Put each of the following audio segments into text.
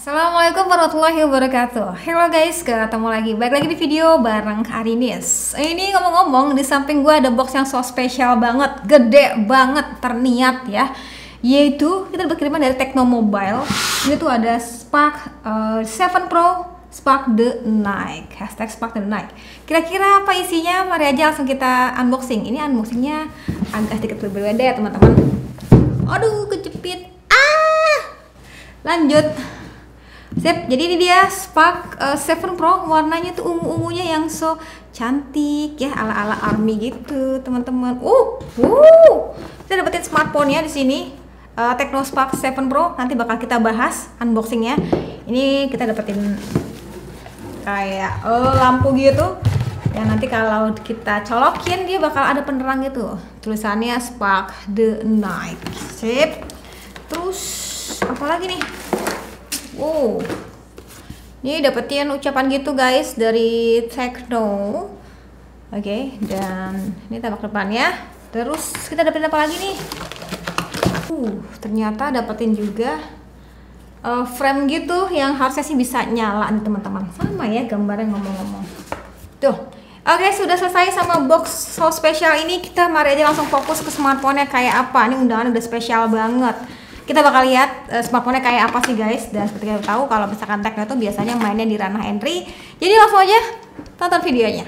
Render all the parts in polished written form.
Assalamualaikum warahmatullahi wabarakatuh. Hello guys, ketemu lagi. Balik lagi di video bareng Arinis. Ini ngomong-ngomong, di samping gue ada box yang so spesial banget, gede banget, terniat ya. Yaitu kita dapat kiriman dari Tecno Mobile. Ini tuh ada Spark 7 Pro, Spark the Night. Hashtag Spark the Night. Kira-kira apa isinya? Mari aja langsung kita unboxing. Ini unboxingnya agak sedikit berbeda ya teman-teman. Aduh, kejepit. Lanjut. Sip, jadi ini dia Spark 7 Pro, warnanya tuh ungu-ungunya yang so cantik ya, ala-ala army gitu, teman-teman. Kita dapetin smartphone-nya di sini. Tecno Spark 7 Pro, nanti bakal kita bahas unboxingnya. Ini kita dapetin kayak lampu gitu. Ya nanti kalau kita colokin dia bakal ada penerang gitu. Tulisannya Spark the Night. Sip. Terus apa lagi nih? Ini dapetin ucapan gitu guys dari Tecno. Oke, dan ini tampak depannya. Terus kita dapetin apa lagi nih? Ternyata dapetin juga frame gitu yang harusnya sih bisa nyala nih teman-teman. Sama ya gambarnya ngomong-ngomong. Tuh. Oke, sudah selesai sama box so spesial ini. Kita mari aja langsung fokus ke smartphone-nya kayak apa. Ini undangan udah spesial banget. Kita bakal lihat smartphone-nya kayak apa sih guys. Dan seperti kita tahu kalau misalkan Tecno itu biasanya mainnya di ranah entry. Jadi langsung aja tonton videonya.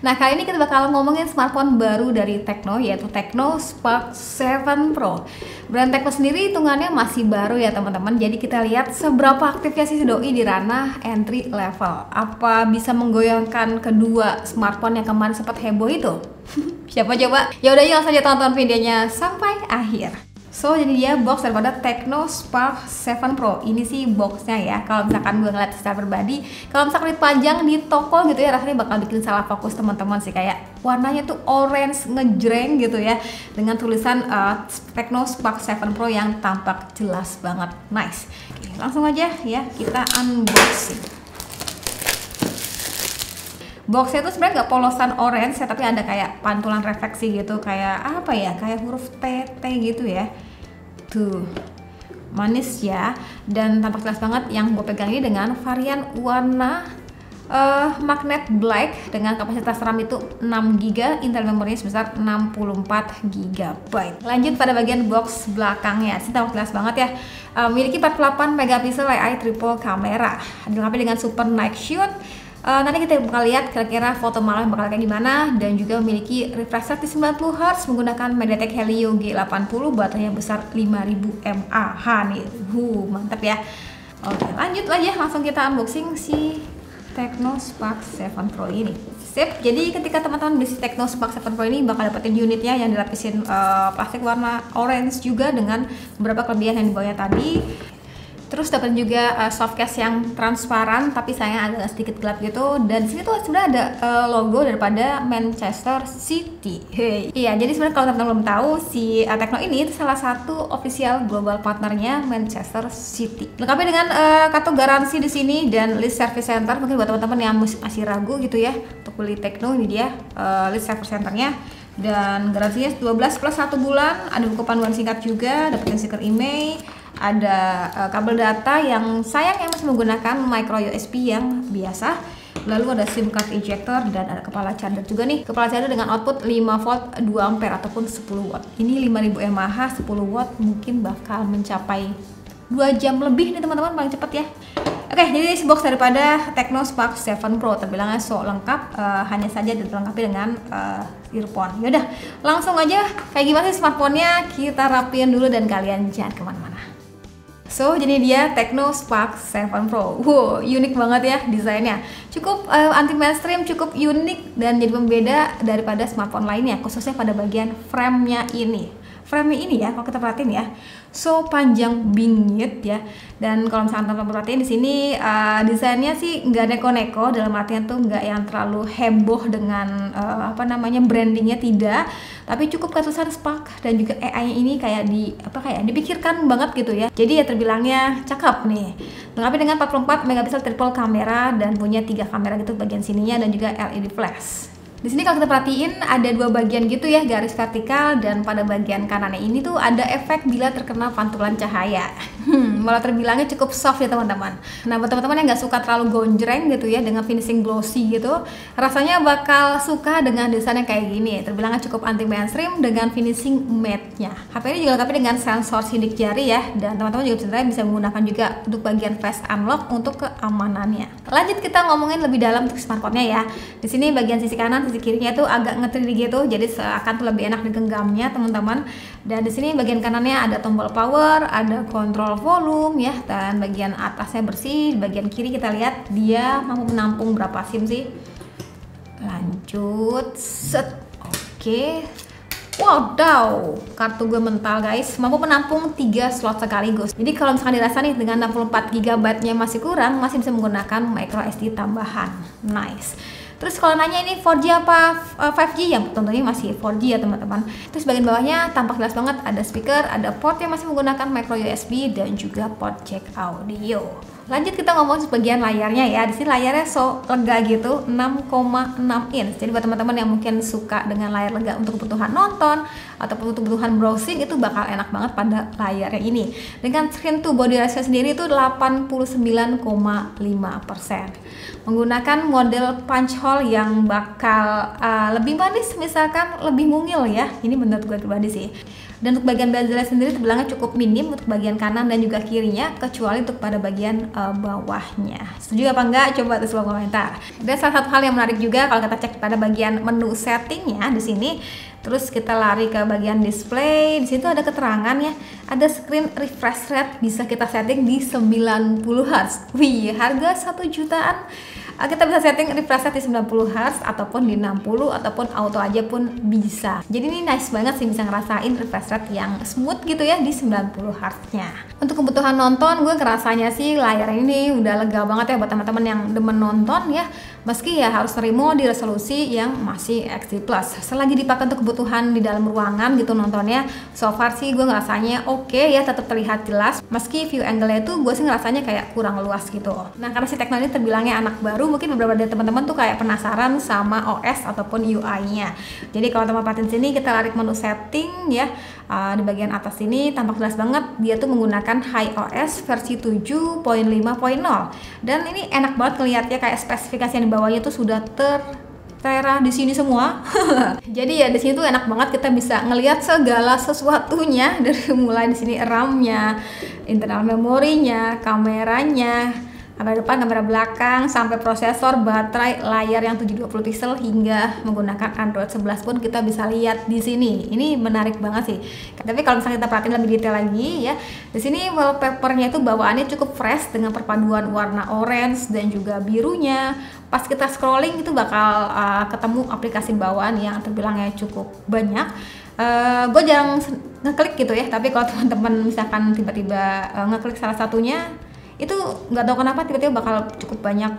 Nah, kali ini kita bakal ngomongin smartphone baru dari Tecno, yaitu Tecno Spark 7 Pro. Brand Tecno sendiri hitungannya masih baru ya teman-teman. Jadi kita lihat seberapa aktifnya sih doi di ranah entry level. Apa bisa menggoyangkan kedua smartphone yang kemarin sempat heboh itu? Siapa coba? Ya udah, langsung aja tonton videonya sampai akhir. So, jadi dia box daripada Tecno Spark 7 Pro. Ini sih boxnya ya. Kalau misalkan gue ngeliat secara pribadi, kalau misalkan dipajang di toko gitu ya, rasanya bakal bikin salah fokus teman-teman sih. Kayak warnanya tuh orange ngejreng gitu ya, dengan tulisan Tecno Spark 7 Pro yang tampak jelas banget. Nice. Oke, langsung aja ya kita unboxing. Boxnya tuh sebenarnya nggak polosan orange ya, tapi ada kayak pantulan refleksi gitu, kayak apa ya, kayak huruf T gitu ya. Tuh, manis ya, dan tampak jelas banget. Yang gue pegang ini dengan varian warna magnet black dengan kapasitas RAM itu 6GB, internal memorinya sebesar 64GB. Lanjut pada bagian box belakangnya, sih tampak jelas banget ya. Memiliki 48 megapiksel AI triple kamera, dilengkapi dengan super night shoot. Nanti kita bakal lihat kira-kira foto malam bakal kayak gimana, dan juga memiliki refresh rate 90Hz menggunakan MediaTek Helio G80, baterainya besar 5000 mAh nih. Mantap ya. Oke, lanjut aja langsung kita unboxing si Tecno Spark 7 Pro ini. Sip, jadi ketika teman-teman beli si Tecno Spark 7 Pro ini bakal dapetin unitnya yang dilapisin plastik warna orange juga dengan beberapa kelebihan yang dibawanya tadi. Terus dapat juga softcase yang transparan, tapi sayang agak sedikit gelap gitu. Dan sini tuh sebenarnya ada logo daripada Manchester City. Iya, jadi sebenarnya kalau teman-teman belum tahu, si Tecno ini itu salah satu official global partnernya Manchester City. Lengkapi dengan kartu garansi di sini dan list service center. Mungkin buat teman-teman yang masih ragu gitu ya untuk beli Tecno, ini dia list service centernya. Dan garansinya 12 plus 1 bulan. Ada buku panduan singkat juga, dapetin stiker email. Ada kabel data yang sayang yang masih menggunakan micro USB yang biasa. Lalu ada SIM card ejector dan ada kepala charger juga nih. Kepala charger dengan output 5V 2A ataupun 10W. Ini 5000 mAh, 10W mungkin bakal mencapai 2 jam lebih nih teman-teman, paling cepat ya. Oke, jadi isi box daripada Tecno Spark 7 Pro terbilangnya so lengkap, hanya saja dilengkapi dengan earphone. Yaudah, langsung aja kayak gimana sih smartphone-nya, kita rapiin dulu dan kalian jangan kemana-mana. So, jadi dia Tecno Spark 7 Pro. Unik banget ya desainnya. Cukup anti mainstream, cukup unik dan jadi pembeda daripada smartphone lainnya, khususnya pada bagian frame-nya ini. Frame-nya ini ya, kalau kita perhatiin ya, so panjang bingit ya. Dan kalau misalkan teman-teman perhatiin di sini desainnya sih nggak neko-neko, dalam artian tuh nggak yang terlalu heboh dengan brandingnya, tidak. Tapi cukup ketulisan Spark dan juga AI-nya ini kayak dipikirkan banget gitu ya. Jadi ya terbilangnya cakep nih. Lengkapi dengan 44 megapiksel triple kamera dan punya 3 kamera gitu bagian sininya dan juga LED flash. Di sini kalau kita perhatiin ada dua bagian gitu ya, garis vertikal, dan pada bagian kanannya ini tuh ada efek bila terkena pantulan cahaya. Malah terbilangnya cukup soft ya teman-teman. Nah buat teman-teman yang nggak suka terlalu gonjreng gitu ya dengan finishing glossy gitu, rasanya bakal suka dengan desainnya kayak gini. Terbilangnya cukup anti mainstream dengan finishing matte-nya. HP ini juga dilengkapi dengan sensor sidik jari ya, dan teman-teman juga bisa menggunakan juga untuk bagian face unlock untuk keamanannya. Lanjut kita ngomongin lebih dalam untuk smartphone-nya ya. Di sini bagian sisi kanan, sisi kirinya itu agak nge-3D gitu, jadi seakan tuh lebih enak digenggamnya teman-teman. Dan di sini bagian kanannya ada tombol power, ada kontrol volume ya, dan bagian atasnya bersih. Di bagian kiri kita lihat dia mampu menampung berapa SIM sih. Lanjut, set, oke. Wadaw, kartu gue mental guys, mampu menampung 3 slot sekaligus. Jadi kalau misalkan dirasa nih dengan 64 GB nya masih kurang, masih bisa menggunakan micro SD tambahan. Nice. Terus kalau nanya ini 4G apa 5G, yang tentunya masih 4G ya teman-teman. Terus bagian bawahnya tampak jelas banget, ada speaker, ada port yang masih menggunakan micro USB dan juga port jack audio. Lanjut kita ngomong bagian layarnya ya. Di sini layarnya so lega gitu, 6,6 inch. Jadi buat teman-teman yang mungkin suka dengan layar lega untuk kebutuhan nonton ataupun untuk kebutuhan browsing, itu bakal enak banget pada layarnya ini. Dengan screen to body ratio sendiri itu 89,5%. Menggunakan model punch hole yang bakal lebih manis, misalkan lebih mungil ya. Ini menurut gue pribadi sih. Dan untuk bagian bezelnya sendiri terbilangnya cukup minim untuk bagian kanan dan juga kirinya, kecuali untuk pada bagian bawahnya. Setuju apa enggak? Coba tulis di komentar. Dan salah satu hal yang menarik juga kalau kita cek pada bagian menu settingnya di sini, terus kita lari ke bagian display, di situ ada keterangan ya, ada screen refresh rate bisa kita setting di 90 Hz. Wih, harga 1 jutaan. Kita bisa setting refresh rate di 90 Hz ataupun di 60 ataupun auto aja pun bisa. Jadi ini nice banget sih, bisa ngerasain refresh rate yang smooth gitu ya di 90 Hz nya. Untuk kebutuhan nonton, gue ngerasanya sih layar ini udah lega banget ya buat teman-teman yang demen nonton ya. Meski ya harus terima di resolusi yang masih XD+. Selagi dipakai untuk kebutuhan di dalam ruangan gitu nontonnya, so far sih gue ngerasanya oke ya, tetap terlihat jelas. Meski view angle-nya itu gue sih ngerasanya kayak kurang luas gitu. Nah karena si teknologi terbilangnya anak baru, mungkin beberapa dari teman-teman tuh kayak penasaran sama OS ataupun UI-nya. Jadi kalau teman perhatiin sini, kita lari ke menu setting ya. Di bagian atas ini tampak jelas banget dia tuh menggunakan iOS versi 7.5.0. Dan ini enak banget ngeliatnya, kayak spesifikasi yang di bawahnya tuh sudah tertera di sini semua. Jadi ya di sini tuh enak banget, kita bisa ngelihat segala sesuatunya dari mulai di sini RAM-nya, internal memorinya, kameranya, kamera depan, kamera belakang, sampai prosesor, baterai, layar yang 720 pixel hingga menggunakan Android 11 pun kita bisa lihat di sini. Ini menarik banget sih. Tapi kalau misalnya kita perhatiin lebih detail lagi ya, di sini wallpapernya itu bawaannya cukup fresh dengan perpaduan warna orange dan juga birunya. Pas kita scrolling itu bakal ketemu aplikasi bawaan yang terbilangnya cukup banyak. Gue jarang ngeklik gitu ya, tapi kalau teman-teman misalkan tiba-tiba ngeklik salah satunya, itu nggak tahu kenapa tiba-tiba bakal cukup banyak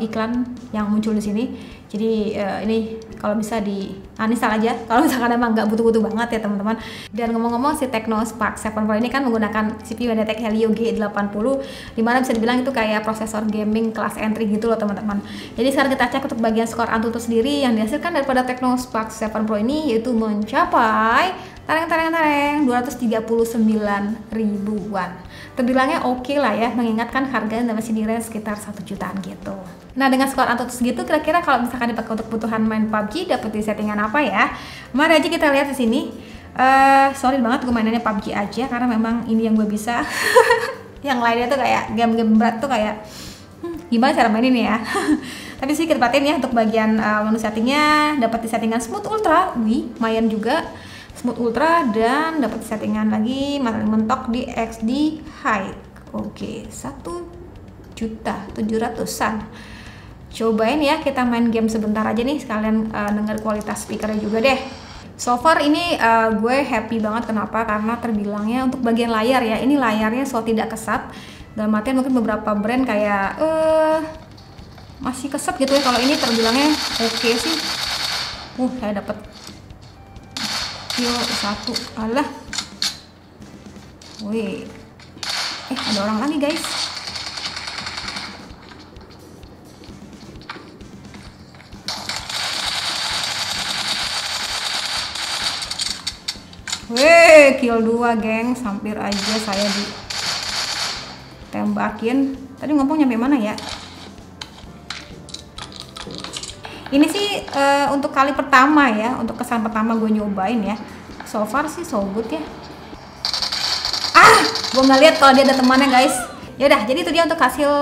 iklan yang muncul di sini. Jadi ini kalau bisa di uninstall aja kalau misalkan emang nggak butuh-butuh banget ya teman-teman. Dan ngomong-ngomong, si Tecno Spark 7 Pro ini kan menggunakan CPU MediaTek Helio G80, dimana bisa dibilang itu kayak prosesor gaming kelas entry gitu loh teman-teman. Jadi sekarang kita cek untuk bagian skor Antutu sendiri yang dihasilkan daripada Tecno Spark 7 Pro ini, yaitu mencapai 239 ribuan. Terbilangnya oke lah ya, mengingatkan harganya masih di range sekitar 1 jutaan gitu. Nah dengan skor Antutu segitu, kira-kira kalau misalkan dipakai untuk kebutuhan main PUBG dapat di settingan apa ya? Mari aja kita lihat di sini. Sorry banget gue mainannya PUBG aja karena memang ini yang gue bisa. Yang lainnya tuh kayak game-game berat tuh kayak gimana cara mainin ya. Tapi sih kita perhatiin ya, untuk bagian menu settingnya dapat di settingan Smooth Ultra. Wih, lumayan juga Smooth Ultra, dan dapat settingan lagi materi mentok di XD High. Oke, 1.700.000-an. Cobain ya, kita main game sebentar aja nih, sekalian dengar kualitas speakernya juga deh. So far ini gue happy banget. Kenapa? Karena terbilangnya untuk bagian layar ya, ini layarnya so tidak kesat. Dalam artian mungkin beberapa brand kayak masih kesat gitu ya. Kalau ini terbilangnya oke sih. Saya dapat Yo, 1, alah. Wih. Ada orang lagi guys. kill 2 geng, hampir aja saya ditembakin. Tadi ngomong nyampe mana ya? Ini sih untuk kali pertama ya, untuk kesan pertama gue nyobain ya. So far sih so good ya. Gue nggak lihat kalau dia ada temannya guys. Yaudah, jadi itu dia untuk hasil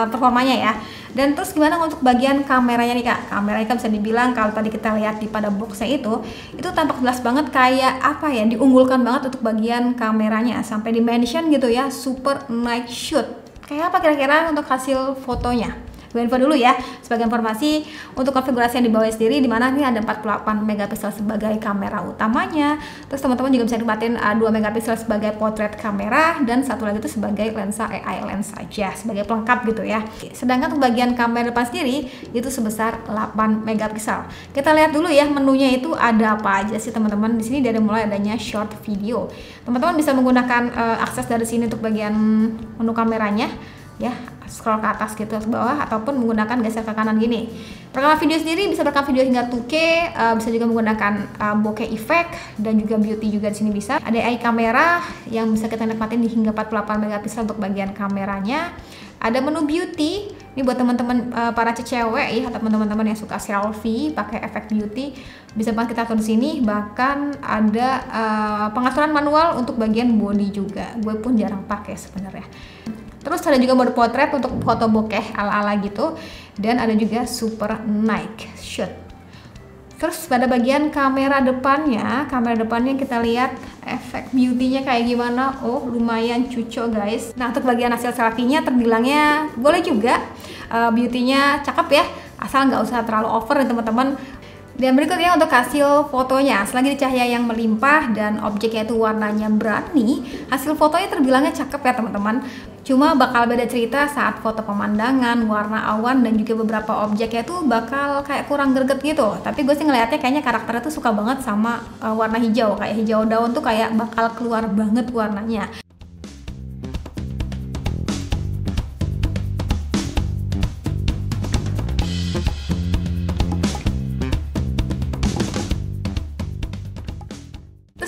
performanya ya. Dan terus gimana untuk bagian kameranya nih kak? Kameranya kan bisa dibilang kalau tadi kita lihat di pada boxnya itu tampak jelas banget kayak apa ya, diunggulkan banget untuk bagian kameranya. Sampai di mention gitu ya, super night shoot. Kayak apa kira-kira untuk hasil fotonya? Gue info dulu ya, sebagai informasi untuk konfigurasi yang di bawah sendiri, dimana nih ada 48 megapiksel sebagai kamera utamanya. Terus teman-teman juga bisa nikmatin 2 megapiksel sebagai portrait kamera, dan satu lagi itu sebagai lensa AI lens aja, sebagai pelengkap gitu ya. Sedangkan untuk bagian kamera depan sendiri itu sebesar 8 megapiksel. Kita lihat dulu ya menunya itu ada apa aja sih teman-teman. Di sini dari mulai adanya short video. Teman-teman bisa menggunakan akses dari sini untuk bagian menu kameranya ya, scroll ke atas gitu ke bawah, ataupun menggunakan geser ke kanan gini. Perekaman video sendiri bisa merekam video hingga 2K, bisa juga menggunakan bokeh effect, dan juga beauty juga di sini bisa. Ada AI kamera yang bisa kita nikmatin di hingga 48 megapiksel untuk bagian kameranya. Ada menu beauty, ini buat teman-teman para cewek ya, atau teman-teman yang suka selfie pakai efek beauty, bisa banget kita atur di sini. Bahkan ada pengaturan manual untuk bagian body juga. Gue pun jarang pakai sebenarnya. Terus ada juga mode potret untuk foto bokeh ala-ala gitu, dan ada juga super night shoot. Terus pada bagian kamera depannya kita lihat efek beauty-nya kayak gimana. Oh, lumayan cucok guys. Nah, untuk bagian hasil selfie-nya terbilangnya boleh juga, beauty-nya cakep ya, asal nggak usah terlalu over ya teman-teman. Dan berikutnya untuk hasil fotonya, selagi cahaya yang melimpah dan objeknya itu warnanya berani, hasil fotonya terbilangnya cakep ya teman-teman. Cuma bakal beda cerita saat foto pemandangan, warna awan, dan juga beberapa objeknya tuh bakal kayak kurang greget gitu. Tapi gue sih ngeliatnya kayaknya karakternya tuh suka banget sama warna hijau, kayak hijau daun tuh kayak bakal keluar banget warnanya.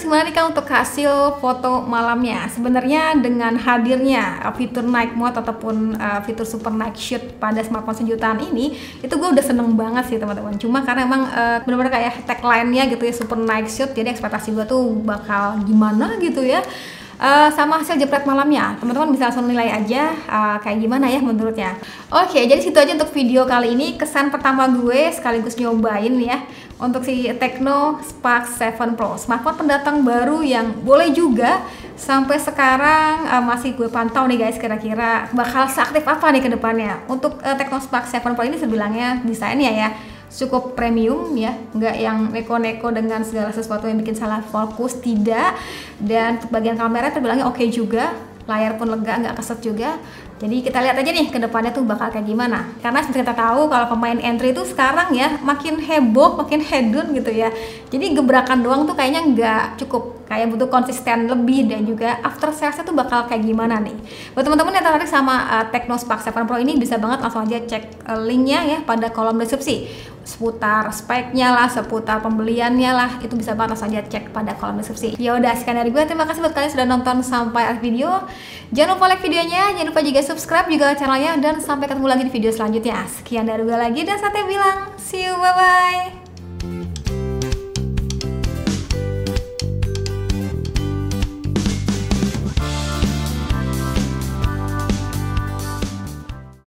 Gimana nih kan untuk hasil foto malamnya? Sebenarnya dengan hadirnya fitur night mode ataupun fitur super night shoot pada smartphone sejutaan ini, itu gue udah seneng banget sih teman-teman. Cuma karena emang bener-bener kayak tagline-nya gitu ya, super night shoot, jadi ekspektasi gue tuh bakal gimana gitu ya. Sama hasil jepret malamnya, teman-teman bisa langsung nilai aja kayak gimana ya menurutnya. Oke, jadi situ aja untuk video kali ini, kesan pertama gue sekaligus nyobain ya untuk si Tecno Spark 7 Pro, smartphone pendatang baru yang boleh juga sampai sekarang masih gue pantau nih guys, kira-kira bakal seaktif apa nih ke depannya. Untuk Tecno Spark 7 Pro ini sebilangnya desainnya ya cukup premium ya, nggak yang neko-neko dengan segala sesuatu yang bikin salah fokus, tidak. Dan untuk bagian kamera terbilangnya oke juga, layar pun lega, nggak keset juga. Jadi kita lihat aja nih ke depannya tuh bakal kayak gimana. Karena seperti kita tahu kalau pemain entry itu sekarang ya makin heboh, makin hedon gitu ya. Jadi gebrakan doang tuh kayaknya nggak cukup, kayak butuh konsisten lebih, dan juga after sales-nya tuh bakal kayak gimana nih. Buat teman-teman yang tertarik sama Tecno Spark 7 Pro ini, bisa banget langsung aja cek linknya ya pada kolom deskripsi. Seputar speknya lah, seputar pembeliannya lah, itu bisa banget langsung aja cek pada kolom deskripsi. Ya udah, sekian dari gue. Terima kasih buat kalian sudah nonton sampai akhir video. Jangan lupa like videonya, jangan lupa juga subscribe juga channelnya, dan sampai ketemu lagi di video selanjutnya. Sekian dari gue lagi, dan Satya bilang see you, bye bye.